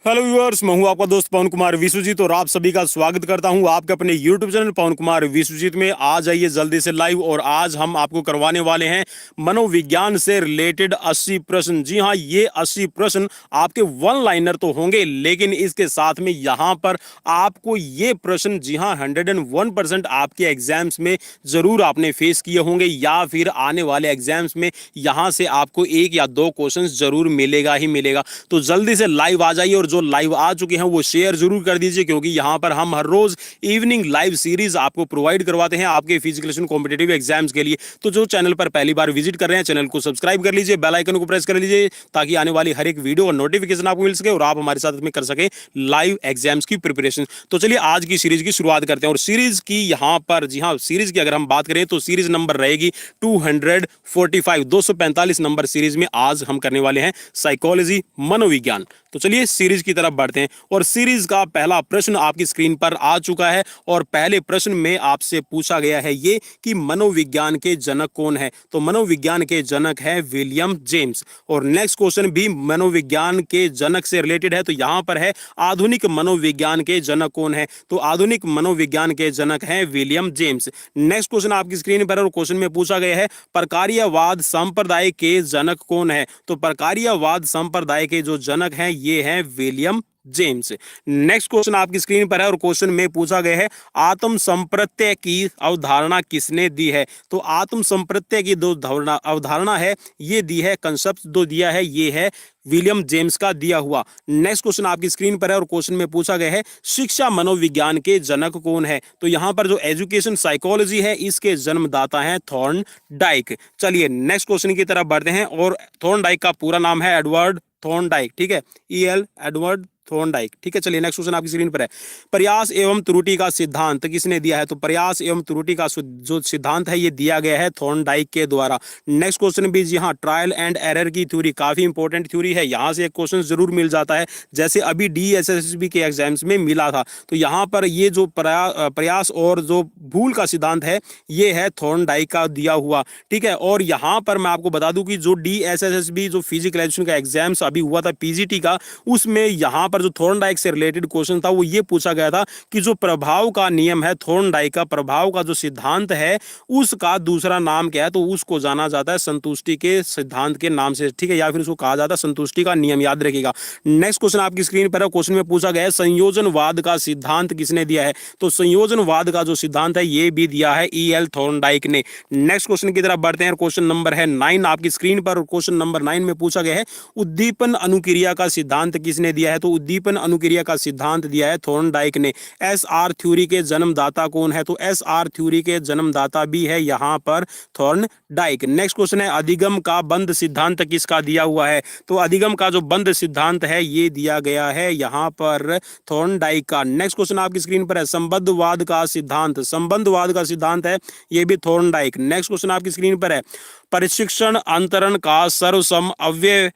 Hello viewers, मैं हूं आपका दोस्त पवन कुमार विश्वजीत और आप सभी का स्वागत करता हूं आपके अपने यूट्यूब चैनल पवन कुमार विश्वजीत में। आ जाइए जल्दी से लाइव। और आज हम आपको करवाने वाले हैं मनोविज्ञान से रिलेटेड 80 प्रश्न। जी हां, ये 80 प्रश्न आपके वन लाइनर तो होंगे, लेकिन इसके साथ में यहां पर आपको ये प्रश्न जी हां 101% आपके एग्जाम्स में जरूर आपने फेस किए होंगे, या फिर आने वाले एग्जाम्स में यहां से आपको एक या दो क्वेश्चन जरूर मिलेगा ही मिलेगा। तो जल्दी से लाइव आ जाइए और जो लाइव आ चुके हैं वो शेयर जरूर कर दीजिए, क्योंकि यहां पर हम हर रोज इवनिंग लाइव सीरीज आपको प्रोवाइड करवाते हैं आपके फिजिकल कॉम्पिटेटिव एग्जाम्स के लिए। तो जो चैनल पर पहली बार विजिट कर रहे हैं, चैनल को सब्सक्राइब कर लीजिए, बेल आइकन को प्रेस कर लीजिए, ताकि आने वाली हर एक वीडियो और नोटिफिकेशन आपको मिल सके और आप हमारे साथ में कर सके लाइव एग्जाम्स की प्रिपरेशन। तो चलिए आज की सीरीज की शुरुआत करते हैं। और सीरीज की यहां पर जी हां, सीरीज की अगर हम बात करें तो सीरीज नंबर रहेगी 245 नंबर सीरीज में आज हम करने वाले हैं साइकोलॉजी, मनोविज्ञान। तो चलिए सीरीज की तरफ बढ़ते हैं। और सीरीज का पहला प्रश्न आपकी स्क्रीन पर आ चुका है और पहले प्रश्न में आपसे पूछा गया है ये कि मनोविज्ञान के जनक कौन है। तो मनोविज्ञान के जनक है विलियम जेम्स। और नेक्स्ट क्वेश्चन भी मनोविज्ञान के जनक से रिलेटेड है। तो यहां पर है आधुनिक मनोविज्ञान के जनक कौन है। तो आधुनिक मनोविज्ञान के जनक है विलियम जेम्स। नेक्स्ट क्वेश्चन आपकी स्क्रीन पर और क्वेश्चन में पूछा गया है प्रकार्यवाद संप्रदाय के जनक कौन है। तो प्रकार्यवाद संप्रदाय के जो जनक हैं ये हैं विलियम जेम्स। नेक्स्ट क्वेश्चन आपकी स्क्रीन पर है और क्वेश्चन में पूछा गया है आत्म संप्रत्यय की अवधारणा किसने दी है। तो आत्म संप्रत्यय की जो अवधारणा है ये दी है, कंसेप्ट जो दिया है ये है विलियम जेम्स का दिया हुआ। नेक्स्ट क्वेश्चन आपकी स्क्रीन पर है और क्वेश्चन में पूछा गया है शिक्षा मनोविज्ञान के जनक कौन है। तो यहां पर जो एजुकेशन साइकोलॉजी है इसके जन्मदाता हैं थॉर्नडाइक। चलिए नेक्स्ट क्वेश्चन की तरफ बढ़ते हैं। और थॉर्नडाइक का पूरा नाम है एडवर्ड थॉर्नडाइक, ठीक है, एडवर्ड थॉर्नडाइक, ठीक है। चलिए नेक्स्ट क्वेश्चन आपकी स्क्रीन पर है प्रयास एवं त्रुटि का सिद्धांत किसने दिया है। तो प्रयास एवं त्रुटि का जो सिद्धांत है ये दिया गया है थॉर्नडाइक के द्वारा। नेक्स्ट क्वेश्चन भी जी हाँ, ट्रायल एंड एरर की थ्योरी काफी इंपॉर्टेंट थ्योरी है, यहां से एक क्वेश्चन जरूर मिल जाता है, जैसे अभी DSSB के एग्जाम्स में मिला था। तो यहां पर ये जो प्रयास और जो भूल का सिद्धांत है ये है थॉर्नडाइक का दिया हुआ, ठीक है। और यहां पर मैं आपको बता दूं कि जो DSSB जो फिजिकल एजुकेशन का एग्जाम्स अभी हुआ था PGT का, उसमें यहां पर जो थॉर्नडाइक से रिलेटेड क्वेश्चन था वो ये पूछा गया था कि जो प्रभाव का नियम है, थॉर्नडाइक का प्रभाव का जो सिद्धांत है उसका दूसरा नाम क्या है। तो उसको जाना जाता है संतुष्टि के सिद्धांत के नाम से, ठीक है, या फिर उसको कहा जाता है संतुष्टि का नियम, याद रखिएगा। नेक्स्ट क्वेश्चन आपकी स्क्रीन पर है, क्वेश्चन में पूछा गया है संयोजनवाद का सिद्धांत किसने दिया है। तो संयोजनवाद का जो सिद्धांत है ये भी दिया है EL थॉर्नडाइक ने। नेक्स्ट क्वेश्चन की तरफ बढ़ते हैं। क्वेश्चन नंबर है 9 आपकी स्क्रीन पर। क्वेश्चन नंबर 9 में पूछा गया है उद्दीपन अनुक्रिया का सिद्धांत किसने दिया है। तो उद्दीपन अनुक्रिया का सिद्धांत दिया है थॉर्नडाइक ने। SR थ्योरी के जन्मदाता कौन है। तो SR थ्योरी के जन्मदाता भी है यहां पर थॉर्नडाइक। नेक्स्ट क्वेश्चन है अधिगम का बंध सिद्धांत किसका दिया हुआ है। तो अधिगम का जो बंध सिद्धांत है ये दिया गया है यहां पर थॉर्नडाइक का। नेक्स्ट क्वेश्चन आपकी स्क्रीन पर है संबंधवाद का सिद्धांत, संबंधवाद का सिद्धांत है ये भी थॉर्नडाइक। नेक्स्ट क्वेश्चन आपकी स्क्रीन पर है प्रशिक्षण अंतरण का सर्वसम अव्यय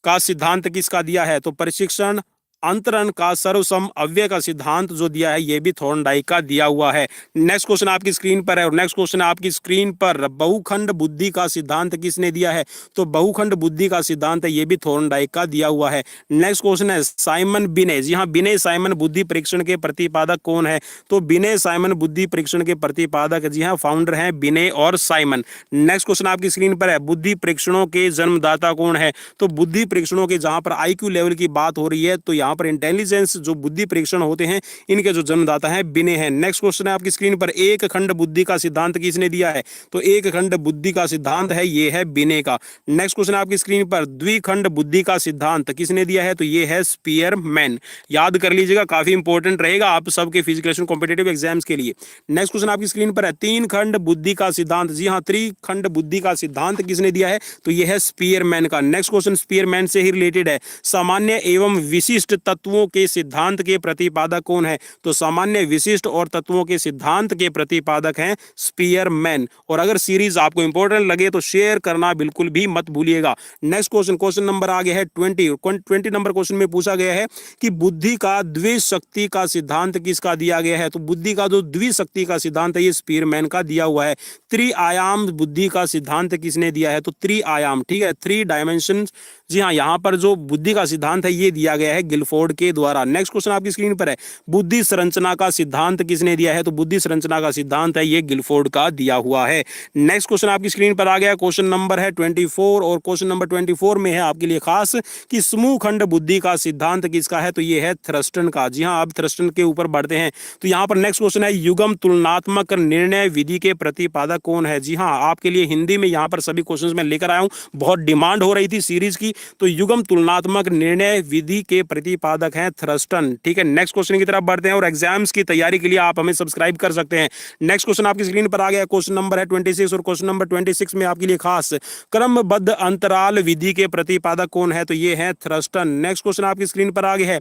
का सिद्धांत किसका दिया है। तो प्रशिक्षण अंतरण का सर्वसम अव्यय का सिद्धांत जो दिया है ये भी थॉर्नडाइक का दिया हुआ है। नेक्स्ट क्वेश्चन आपकी स्क्रीन पर है और नेक्स्ट क्वेश्चन आपकी स्क्रीन पर बहुखंड बुद्धि का सिद्धांत किसने दिया है। तो बहुखंड बुद्धि का सिद्धांत है ये भी थॉर्नडाइक का दिया हुआ है। नेक्स्ट क्वेश्चन है साइमन बिने, जी हाँ, बिने साइमन बुद्धि परीक्षण के प्रतिपादक कौन है। तो बिने साइमन बुद्धि परीक्षण के प्रतिपादक जी हाँ फाउंडर हैं बिने और साइमन। नेक्स्ट क्वेश्चन आपकी स्क्रीन पर है बुद्धि परीक्षणों के जन्मदाता कौन है। तो बुद्धि परीक्षणों के जहां पर IQ लेवल की बात हो रही है तो यहाँ पर इंटेलिजेंस जो बुद्धि परीक्षण होते हैं इनके जो जन्मदाता हैं बिने हैं। नेक्स्ट क्वेश्चन है आपकी स्क्रीन पर एक खंड बुद्धि का सिद्धांत किसने दिया है। तो एक खंड बुद्धि का सिद्धांत है ये है बिने का। नेक्स्ट क्वेश्चन आपकी स्क्रीन पर द्विखंड बुद्धि का सिद्धांत किसने दिया है। तो ये है स्पीयरमैन, याद कर लीजिएगा, काफी इंपॉर्टेंट रहेगा आप सबके फिजिकल कॉम्पिटेटिव एग्जाम्स के लिए। नेक्स्ट क्वेश्चन आपकी स्क्रीन पर है तीन खंड बुद्धि का सिद्धांत, जी हाँ, त्रिखंड बुद्धि का सिद्धांत किसने दिया है। तो ये है स्पीयरमैन का। नेक्स्ट क्वेश्चन स्पीयरमैन से ही रिलेटेड है सामान्य एवं विशिष्ट तत्वों के सिद्धांत के प्रतिपादक कौन है। तो सामान्य, विशिष्ट और तत्वों के सिद्धांत के प्रतिपादक हैं स्पीयरमैन। और अगर सीरीज आपको इंपॉर्टेंट लगे तो शेयर करना बिल्कुल भी मत भूलिएगा। नेक्स्ट क्वेश्चन, क्वेश्चन नंबर आगे है 20 नंबर क्वेश्चन में पूछा गया है कि बुद्धि का द्विशक्ति का सिद्धांत किसका दिया गया है। तो बुद्धि का जो द्विशक्ति का सिद्धांत है ये स्पीयरमैन का दिया हुआ है। त्रिआयाम बुद्धि का सिद्धांत किसने दिया है। तो त्रिआयाम, ठीक है, 3 डायमेंशन जी हाँ, यहाँ पर जो बुद्धि का सिद्धांत है ये दिया गया है गिलफोर्ड के द्वारा। नेक्स्ट क्वेश्चन आपकी स्क्रीन पर है, बुद्धि संरचना का सिद्धांत किसने दिया है? तो बुद्धि संरचना का सिद्धांत है ये गिलफोर्ड का दिया हुआ है। नेक्स्ट क्वेश्चन आपकी स्क्रीन पर आ गया, क्वेश्चन नंबर है 24 और क्वेश्चन नंबर 24 में है आपके लिए खास कि समूह खंड बुद्धि का सिद्धांत किसका है? तो ये है थ्रस्टन का। जी हाँ, अब थ्रस्टन के ऊपर बढ़ते हैं। तो यहाँ पर नेक्स्ट क्वेश्चन है, युगम तुलनात्मक निर्णय विधि के प्रतिपादक कौन है? जी हाँ, आपके लिए हिंदी में यहाँ पर सभी क्वेश्चंस मैं लेकर आया हूँ, बहुत डिमांड हो रही थी सीरीज की। तो युगम तुलनात्मक निर्णय विधि के प्रतिपादक हैं थ्रस्टन। ठीक है, नेक्स्ट क्वेश्चन की तरफ बढ़ते हैं और एग्जाम्स की तैयारी के लिए आप हमें सब्सक्राइब कर सकते हैं। नेक्स्ट क्वेश्चन आपकी स्क्रीन पर आ गया, क्वेश्चन नंबर है 26 और क्वेश्चन नंबर 26 में आपके लिए खास क्रमबद्ध अंतराल विधि के प्रतिपादक कौन है? तो ये है थ्रस्टन। नेक्स्ट क्वेश्चन आपकी स्क्रीन पर आ गया है,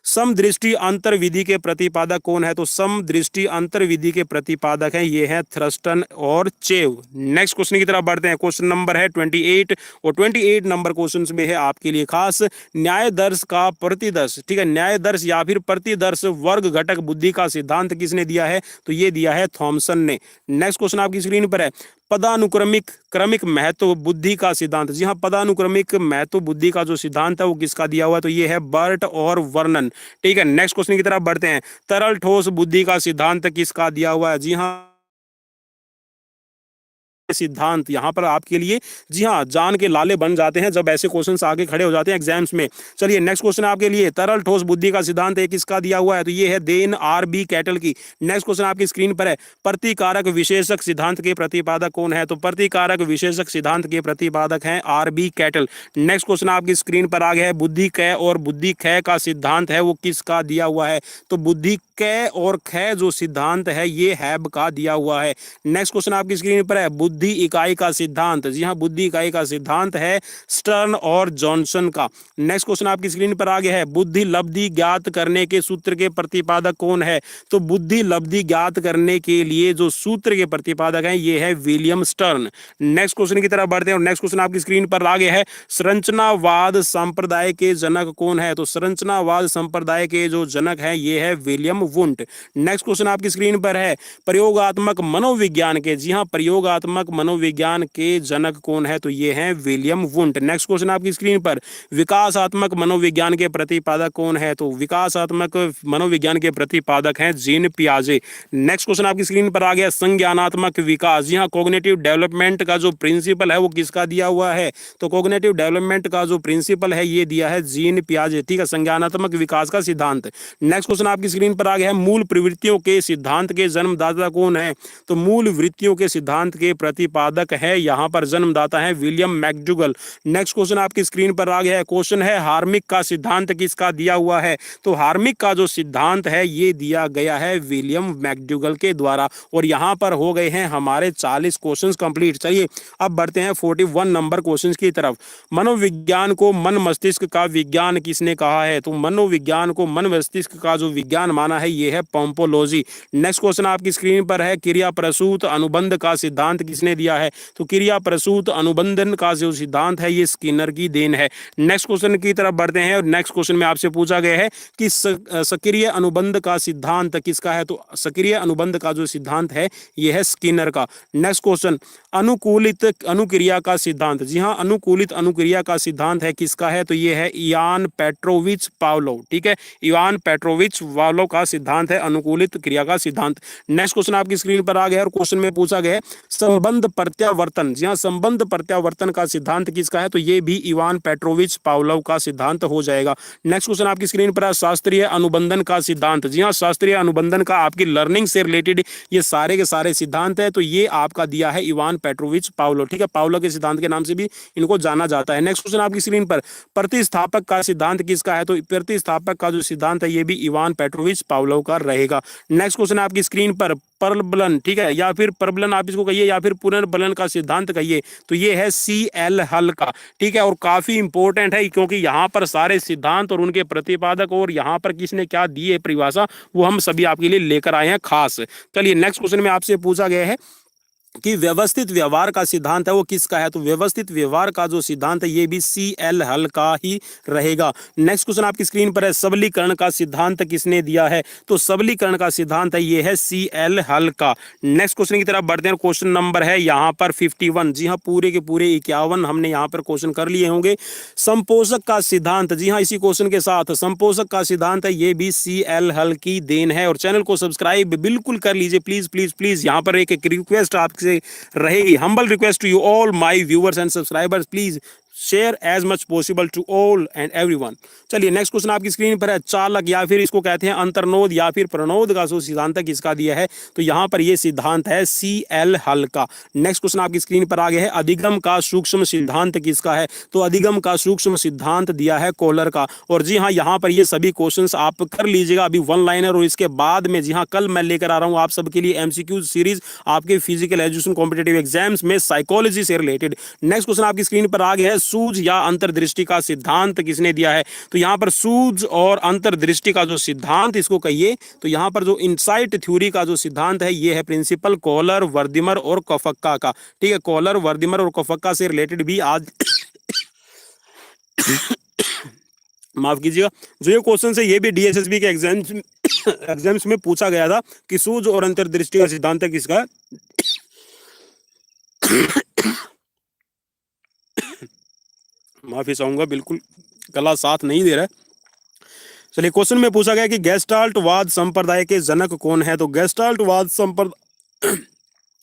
समदृष्टि अंतर विधि के प्रतिपादक कौन है? तो समदृष्टि अंतर विधि के प्रतिपादक हैं ये है थ्रस्टन और चेव। नेक्स्ट क्वेश्चन की तरफ बढ़ते हैं, क्वेश्चन नंबर है 28 और 28 नंबर क्वेश्चन में है आपके लिए खास न्याय दर्श का प्रतिदर्श। ठीक है, न्याय दर्श या फिर प्रतिदर्श वर्ग घटक बुद्धि का सिद्धांत किसने दिया है? तो ये दिया है थॉमसन ने। नेक्स्ट क्वेश्चन आपकी स्क्रीन पर है, पदानुक्रमिक क्रमिक महत्व बुद्धि का सिद्धांत। जी हाँ, पदानुक्रमिक महत्व बुद्धि का जो सिद्धांत है वो किसका दिया हुआ है? तो ये है बर्ट और वर्नन। ठीक है, नेक्स्ट क्वेश्चन की तरफ बढ़ते हैं, तरल ठोस बुद्धि का सिद्धांत किसका दिया हुआ है? जी हाँ, सिद्धांत यहाँ पर आपके लिए जी हाँ जान के लाले बन जाते हैं जब ऐसे क्वेश्चंस आगे खड़े हो जाते हैं एग्जाम्स में। चलिए नेक्स्ट क्वेश्चन आपके लिए, तरल ठोस बुद्धि का सिद्धांत है किसका दिया हुआ है? तो ये है देन आर बी कैटल की। नेक्स्ट क्वेश्चन आपकी स्क्रीन पर है, प्रतिकारक विशेषक सिद्धांत के प्रतिपादक कौन है? तो प्रतिकारक विशेषक सिद्धांत के प्रतिपादक हैं R B Cattell. Next question आपकी स्क्रीन पर आ गया है, बुद्धि क और बुद्धि ख का सिद्धांत है वो किसका दिया हुआ है? तो बुद्धि क और ख जो सिद्धांत है ये हैब का दिया हुआ है। नेक्स्ट क्वेश्चन आपकी स्क्रीन पर है, बुद्धि इकाई का सिद्धांत। जी हाँ, बुद्धि इकाई का सिद्धांत है स्टर्न और जॉनसन का। नेक्स्ट क्वेश्चन आपकी स्क्रीन पर आ गया है, बुद्धि लब्धि ज्ञात करने के सूत्र के प्रतिपादक कौन है? तो बुद्धि लब्धि ज्ञात करने के लिए जो सूत्र के प्रतिपादक हैं ये है विलियम स्टर्न। नेक्स्ट क्वेश्चन की तरफ बढ़ते हैं और नेक्स्ट क्वेश्चन आपकी स्क्रीन पर आ गया है, संरचनावाद संप्रदाय के जनक कौन है? तो संरचनावाद संप्रदाय के जो जनक है ये है विलियम वुंट। नेक्स्ट क्वेश्चन आपकी स्क्रीन पर है, प्रयोगात्मक मनोविज्ञान के। जी हाँ, प्रयोगात्मक मनोविज्ञान के जनक कौन है? तो ये हैं विलियम वुंट। नेक्स्ट क्वेश्चन आपकी स्क्रीन पर, विकासात्मक मनोविज्ञान के प्रतिपादक कौन है? तो विकासात्मक मनोविज्ञान के प्रतिपादक हैं जीन पियाजे। नेक्स्ट क्वेश्चन आपकी स्क्रीन पर आ गया, संज्ञानात्मक विकास। जी हाँ, कॉग्निटिव डेवलपमेंट का जो प्रिंसिपल है वो किसका दिया हुआ है? तो कॉग्निटिव डेवलपमेंट का जो प्रिंसिपल है ये दिया है जीन पियाजे। ठीक है, संज्ञानात्मक विकास का सिद्धांत। नेक्स्ट क्वेश्चन आपकी स्क्रीन पर आ गया है, मूल प्रवृत्तियों के सिद्धांत के जन्मदाता कौन है? तो मूल वृत्तियों के सिद्धांत के प्रतिपादक है यहाँ पर जन्मदाता है विलियम मैकडूगल। नेक्स्ट क्वेश्चन आपकी स्क्रीन पर आ गया है, क्वेश्चन है हार्मिक का सिद्धांत किसका दिया हुआ है? तो हार्मिक का जो सिद्धांत है ये दिया गया है विलियम मैकडूगल के द्वारा। और यहाँ पर हो गए हैं हमारे 40 क्वेश्चंस कंप्लीट। चलिए अब बढ़ते हैं 41 नंबर क्वेश्चंस की तरफ। मनोविज्ञान को मन मस्तिष्क का विज्ञान किसने कहा है? तो मनोविज्ञान को मन मस्तिष्क का जो विज्ञान माना है ये है पोम्पोलोजी। नेक्स्ट क्वेश्चन आपकी स्क्रीन पर है, क्रिया प्रसूत अनुबंध का सिद्धांत किसने दिया है? तो क्रिया प्रसूत अनुबंधन का जो सिद्धांत है ये स्किनर की देन है। नेक्स्ट क्वेश्चन की तरफ बढ़ते हैं और नेक्स्ट क्वेश्चन में आपसे पूछा गया है कि सक्रिय अनुबंध का सिद्धांत किसका है? तो सक्रिय अनुबंध का जो सिद्धांत है ये है स्किनर का। नेक्स्ट क्वेश्चन, अनुकूलित अनुक्रिया का सिद्धांत। जी हाँ, अनुकूलित अनुक्रिया का सिद्धांत है किसका है? तो ये है इवान पेट्रोविच पावलोव। ठीक है, इवान पेट्रोविच पावलोव का सिद्धांत है अनुकूलित क्रिया का सिद्धांत। नेक्स्ट क्वेश्चन आपकी स्क्रीन पर आ गया और क्वेश्चन में पूछा गया है संबंध प्रत्यावर्तन। जी हाँ, संबंध प्रत्यावर्तन का सिद्धांत किसका है? तो ये भी इवान पेट्रोविच पावलोव का सिद्धांत हो जाएगा। नेक्स्ट क्वेश्चन आपकी स्क्रीन पर है शास्त्रीय अनुबंधन का सिद्धांत। जी हाँ, शास्त्रीय अनुबंधन का आपकी लर्निंग से रिलेटेड ये सारे के सारे सिद्धांत है तो ये आपका दिया है इवान पेट्रोविच पावलोव। ठीक है, पावलोव के सिद्धांत के नाम से भी इनको जाना जाता है। नेक्स्ट क्वेश्चन आपकी स्क्रीन पर, प्रतिस्थापक का सिद्धांत किसका है? तो प्रतिस्थापक का जो सिद्धांत है ये भी इवान पेट्रोविच पावलोव का रहेगा। नेक्स्ट क्वेश्चन आपकी स्क्रीन पर, परबलन। ठीक है, या फिर प्रबलन आप इसको कहिए या फिर पुनर्बलन का सिद्धांत कहिए, तो ये है CL हल का। ठीक है, और काफी इंपॉर्टेंट है क्योंकि यहाँ पर सारे सिद्धांत और उनके प्रतिपादक और यहाँ पर किसने क्या दी है परिभाषा वो हम सभी आपके लिए लेकर आए हैं खास। चलिए नेक्स्ट क्वेश्चन में आपसे पूछा गया है कि व्यवस्थित व्यवहार का सिद्धांत है वो किसका है, तो व्यवस्थित व्यवहार का जो सिद्धांत है ये भी सी एल हल का ही रहेगा। नेक्स्ट क्वेश्चन आपकी स्क्रीन पर है, सबलीकरण का सिद्धांत किसने दिया है, तो सबलीकरण का सिद्धांत है ये है सी एल हल का। नेक्स्ट क्वेश्चन की तरफ बढ़ते हैं। क्वेश्चन नंबर है यहाँ पर 51। जी हाँ, पूरे के पूरे 51 हमने यहाँ पर क्वेश्चन कर लिए होंगे। संपोषक का सिद्धांत, जी हाँ, इसी क्वेश्चन के साथ संपोषक का सिद्धांत है ये भी सी एल हल की देन है। और चैनल को सब्सक्राइब बिल्कुल कर लीजिए प्लीज प्लीज प्लीज। यहाँ पर एक रिक्वेस्ट आपसे रहेगी, humble request to you all my viewers and subscribers, please share as much possible to all and everyone. चलिए नेक्स्ट क्वेश्चन आपकी स्क्रीन पर है, चालक या फिर इसको कहते हैं अंतर्नोद या फिर प्रणोद का जो सिद्धांत किसका दिया है, तो यहाँ पर ये सिद्धांत है सी एल हल का। नेक्स्ट क्वेश्चन आपकी स्क्रीन पर आ गया है, अधिगम का सूक्ष्म सिद्धांत किसका है, तो अधिगम का सूक्ष्म सिद्धांत दिया है कोहलर का। और जी हाँ, यहाँ पर ये सभी क्वेश्चंस आप कर लीजिएगा अभी वन लाइनर, और इसके बाद में जी हाँ कल मैं लेकर आ रहा हूँ आप सबके लिए एमसीक्यू सीरीज आपके फिजिकल एजुकेशन कॉम्पिटेटिव एग्जाम्स में साइकोलॉजी से रिलेटेड। नेक्स्ट क्वेश्चन आपकी स्क्रीन पर आ गया है, सूझ या अंतर्दृष्टि का सिद्धांत किसने दिया है, तो यहाँ पर सूझ और अंतर्दृष्टि का जो सिद्धांत इसको कहिए, तो यहाँ पर जो इनसाइट थ्योरी का जो सिद्धांत है ये है प्रिंसिपल कोहलर, वर्दिमर और कोफक्का का। ठीक है, कोहलर, वर्दिमर और कोफक्का से रिलेटेड भी आज माफ कीजिएगा, जो ये क्वेश्चन है ये भी डीएसएसबी के एग्जाम्स में पूछा गया था कि सूझ और अंतर्दृष्टि का सिद्धांत किसका है। माफी चाहूंगा, बिल्कुल गला साथ नहीं दे रहा है। चलिए, क्वेश्चन में पूछा गया कि गेस्टाल्टवाद संप्रदाय के जनक कौन है, तो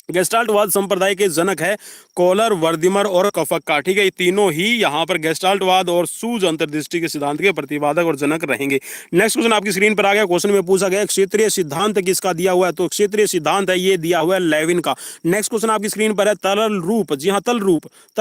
गेस्टाल्टवाद संप्रदाय के जनक है कोहलर, वर्दिमर और कोफक्का। ठीक है, ये तीनों ही यहाँ पर गेस्टाल्टवाद और सूझ अंतर्दृष्टि के सिद्धांत के प्रतिपादक और जनक रहेंगे। नेक्स्ट क्वेश्चन आपकी स्क्रीन पर आ गया। क्वेश्चन में पूछा गया क्षेत्रीय सिद्धांत किसका दिया हुआ है, तो क्षेत्रीय सिद्धांत है ये दिया हुआ है लेविन का। नेक्स्ट क्वेश्चन आपकी स्क्रीन पर है, तरल रूप, जी हाँ तल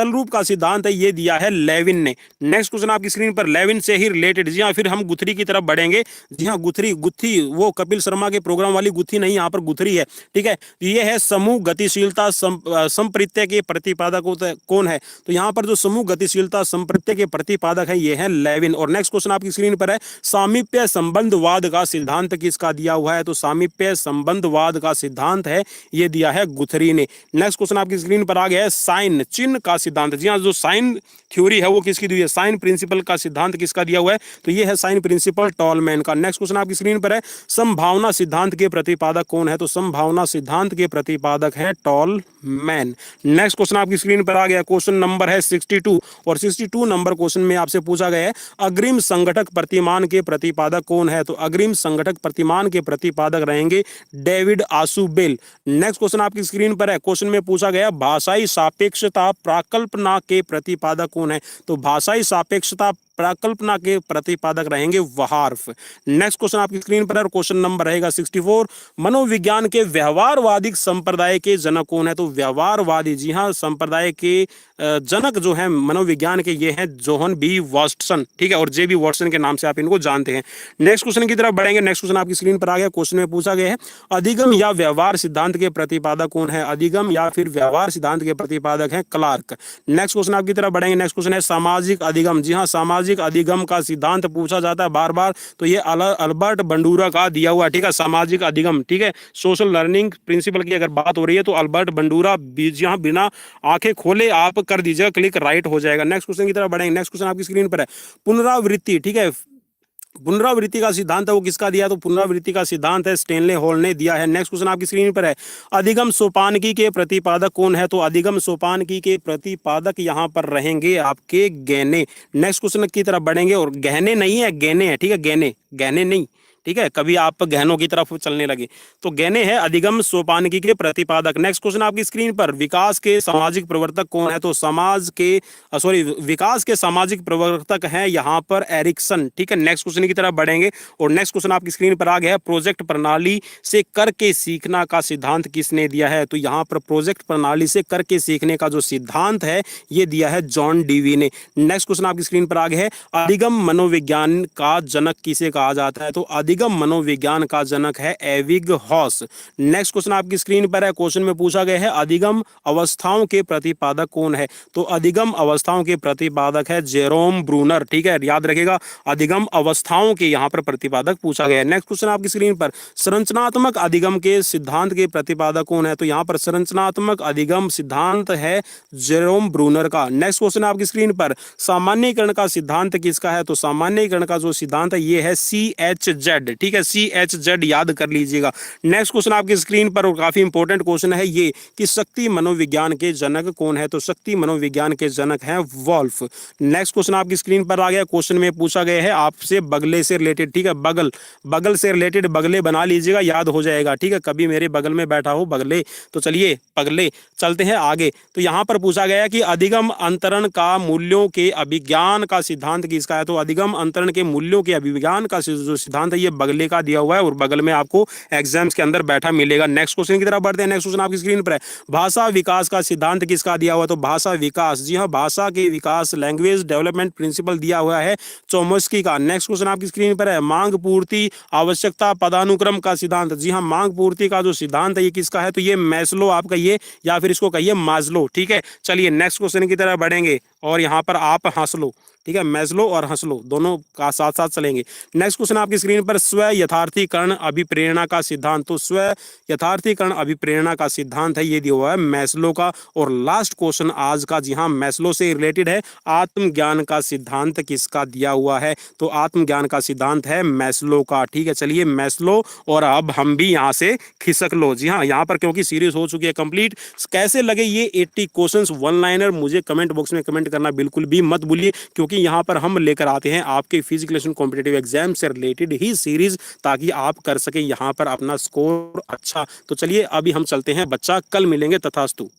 रूप का सिद्धांत है ये दिया है लेविन ने। नेक्स्ट क्वेश्चन आपकी स्क्रीन पर लेविन से ही रिलेटेड, जी हाँ फिर हम गुथरी की तरफ बढ़ेंगे। जी हाँ, गुत्थी वो कपिल शर्मा के प्रोग्राम वाली गुत्थी नहीं, यहाँ पर गुथरी है। ठीक है, ये है समूह गतिशीलता संप्रत्यय के प्रतिपादक कौन है, तो यहाँ पर जो समूह गतिशीलता संप्रत्यय के प्रतिपादक है ये है लेविन। और नेक्स्ट क्वेश्चन आपकी स्क्रीन पर है, सामीप्य संबंधवाद का सिद्धांत किसका दिया हुआ है, तो सामीप्य संबंधवाद का सिद्धांत है ये दिया है गुथरी ने। नेक्स्ट क्वेश्चन आपकी स्क्रीन पर आ गया है, साइन चिन्ह का सिद्धांत, जी हाँ जो साइन थ्योरी है वो किसकी दी है, साइन प्रिंसिपल का सिद्धांत किसका दिया हुआ है, तो ये है साइन प्रिंसिपल टॉलमैन का। नेक्स्ट क्वेश्चन आपकी स्क्रीन पर है, संभावना सिद्धांत के प्रतिपादक कौन है, तो संभावना सिद्धांत के प्रतिपादक है टॉलमैन। नेक्स्ट क्वेश्चन आपकी स्क्रीन पर आ गया, क्वेश्चन नंबर है 62 और 62 नंबर क्वेश्चन में आपसे पूछा गया है, अग्रिम संगठक प्रतिमान के प्रतिपादक कौन है, तो अग्रिम संगठक प्रतिमान के प्रतिपादक रहेंगे डेविड आशुबेल। नेक्स्ट क्वेश्चन आपकी स्क्रीन पर है, क्वेश्चन में पूछा गया भाषाई सापेक्षता प्राकल्पना के प्रतिपादक कौन है, तो भाषाई सापेक्षता प्राकल्पना के प्रतिपादक रहेंगे वहार्फ। नेक्स्ट क्वेश्चन आपकी स्क्रीन पर है, क्वेश्चन नंबर रहेगा 64, मनोविज्ञान के व्यवहारवादी संप्रदाय के जनक कौन है, तो व्यवहारवादी, जी हाँ संप्रदाय के जनक जो है मनोविज्ञान के ये हैं जोहन बी वाटसन। ठीक है, और जे बी वाटसन के नाम से आप इनको जानते हैं। नेक्स्ट क्वेश्चन की तरफ बढ़ेंगे। नेक्स्ट क्वेश्चन आपकी स्क्रीन पर आ गया, क्वेश्चन में पूछा गया है, अधिगम या व्यवहार सिद्धांत के प्रतिपादक कौन है, अधिगम या फिर व्यवहार सिद्धांत के प्रतिपादक है क्लार्क। नेक्स्ट क्वेश्चन आपकी तरफ बढ़ेंगे। नेक्स्ट क्वेश्चन है सामाजिक अधिगम, जी हाँ सामाजिक अधिगम का सिद्धांत पूछा जाता है बार बार, तो ये अल्बर्ट बंडूरा का दिया हुआ। ठीक है, सामाजिक अधिगम, ठीक है सोशल लर्निंग प्रिंसिपल की अगर बात हो रही है तो अल्बर्ट बंडूरा, यहाँ बिना आंखें खोले आप कर दीजिएगा क्लिक, राइट हो जाएगा। नेक्स्ट क्वेश्चन की तरफ बढ़ेंगे। नेक्स्ट क्वेश्चन आपकी स्क्रीन पर है, पुनरावृत्ति, ठीक है पुनरावृत्ति का सिद्धांत है वो किसका दिया, तो पुनरावृत्ति का सिद्धांत है स्टेनले हॉल ने दिया है। नेक्स्ट क्वेश्चन आपकी स्क्रीन पर है, अधिगम सोपानकी के प्रतिपादक कौन है, तो अधिगम सोपानकी के प्रतिपादक यहाँ पर रहेंगे आपके गहने। नेक्स्ट क्वेश्चन की तरफ बढ़ेंगे, और गहने नहीं है गहने है, ठीक है गहने नहीं, ठीक है कभी आप गहनों की तरफ चलने लगे तो गहने है अधिगम सोपानकी के प्रतिपादक। नेक्स्ट क्वेश्चन आपकी स्क्रीन पर, विकास के सामाजिक प्रवर्तक कौन है, तो विकास के सामाजिक प्रवर्तक हैं यहाँ पर एरिक्सन। ठीक है, नेक्स्ट क्वेश्चन की तरफ बढ़ेंगे, और नेक्स्ट क्वेश्चन आपकी स्क्रीन पर आ गया है, प्रोजेक्ट प्रणाली से करके सीखना का सिद्धांत किसने दिया है, तो यहाँ पर प्रोजेक्ट प्रणाली से करके सीखने का जो सिद्धांत है ये दिया है जॉन डीवी ने। नेक्स्ट क्वेश्चन आपकी स्क्रीन पर आ गया है, अधिगम मनोविज्ञान का जनक किसे कहा जाता है, तो अधिगम मनोविज्ञान का जनक है एविगहॉस। नेक्स्ट क्वेश्चन आपकी स्क्रीन पर है। क्वेश्चन में पूछा गया है अधिगम अवस्थाओं के प्रतिपादक कौन है? तो अधिगम अवस्थाओं के प्रतिपादक है जेरोम ब्रूनर। ठीक है, याद रखिएगा, अधिगम अवस्थाओं के यहाँ पर प्रतिपादक पूछा गया है। नेक्स्ट क्वेश्चन आपकी स्क्रीन पर संरचनात्मक अधिगम के सिद्धांत के प्रतिपादक कौन है? तो यहाँ पर संरचनात्मक अधिगम सिद्धांत है जेरोम ब्रूनर का। नेक्स्ट क्वेश्चन आपकी स्क्रीन पर सामान्यीकरण का सिद्धांत किसका है? तो सामान्यीकरण का जो सिद्धांत है ये है CHZ। ठीक है, CHZ याद कर लीजिएगा। नेक्स्ट क्वेश्चन आपकी स्क्रीन पर और काफी इंपॉर्टेंट क्वेश्चन है ये कि शक्ति मनोविज्ञान के जनक कौन है? तो शक्ति मनोविज्ञान के जनक हैं वॉल्फ। नेक्स्ट क्वेश्चन आपकी स्क्रीन पर आ गया। क्वेश्चन में पूछा गया है आपसे बगले से रिलेटेड। ठीक है, बगल से रिलेटेड बगले बना लीजिएगा, याद हो जाएगा। ठीक है, कभी मेरे बगल में बैठा हो बगले, तो चलिए पगले चलते हैं आगे। तो यहाँ पर पूछा गया कि अधिगम अंतरण का मूल्यों के अभिज्ञान का सिद्धांत किसका है? तो अधिगम अंतरण के मूल्यों के अभिज्ञान का जो सिद्धांत है ये बगले का दिया हुआ है और बगल में आपको एग्जाम्स के अंदर बैठा मिलेगा। नेक्स्ट क्वेश्चन की तरफ बढ़ते हैं। नेक्स्ट क्वेश्चन आपकी स्क्रीन पर है भाषा विकास का सिद्धांत किसका दिया हुआ है? तो भाषा विकास, जी हाँ, भाषा के विकास लैंग्वेज डेवलपमेंट प्रिंसिपल दिया हुआ है चोम्स्की का। नेक्स्ट क्वेश्चन आपकी स्क्रीन पर है मांग पूर्ति आवश्यकता पदानुक्रम का सिद्धांत, जी हाँ, मांग पूर्ति का जो सिद्धांत है ये किसका है? तो ये मैस्लो आप कहिए या फिर इसको कहिए मास्लो। ठीक है, चलिए नेक्स्ट क्वेश्चन की तरफ बढ़ेंगे और यहाँ पर आप हंस लो। ठीक है, मैस्लो और हंसलो दोनों का साथ साथ चलेंगे। नेक्स्ट क्वेश्चन आपकी स्क्रीन पर स्व यथार्थीकरण अभिप्रेरणा का सिद्धांत, तो स्व यथार्थीकरण अभिप्रेरणा का सिद्धांत है ये दिया हुआ है मैस्लो का। और लास्ट क्वेश्चन आज का, जी हाँ, मैस्लो से रिलेटेड है, आत्मज्ञान का सिद्धांत किसका दिया हुआ है? तो आत्मज्ञान का सिद्धांत है मैस्लो का। ठीक है, चलिए मैस्लो और अब हम भी यहाँ से खिसक लो। जी हाँ, यहाँ पर क्योंकि सीरीज हो चुकी है कंप्लीट। कैसे लगे ये 80 क्वेश्चंस वन लाइनर मुझे कमेंट बॉक्स में कमेंट करना बिल्कुल भी मत भूलिए, क्योंकि यहाँ पर हम लेकर आते हैं आपके फिजिकल कॉम्पिटिटिव एग्जाम से रिलेटेड ही सीरीज, ताकि आप कर सके यहाँ पर अपना स्कोर अच्छा। तो चलिए अभी हम चलते हैं बच्चा, कल मिलेंगे, तथास्तु।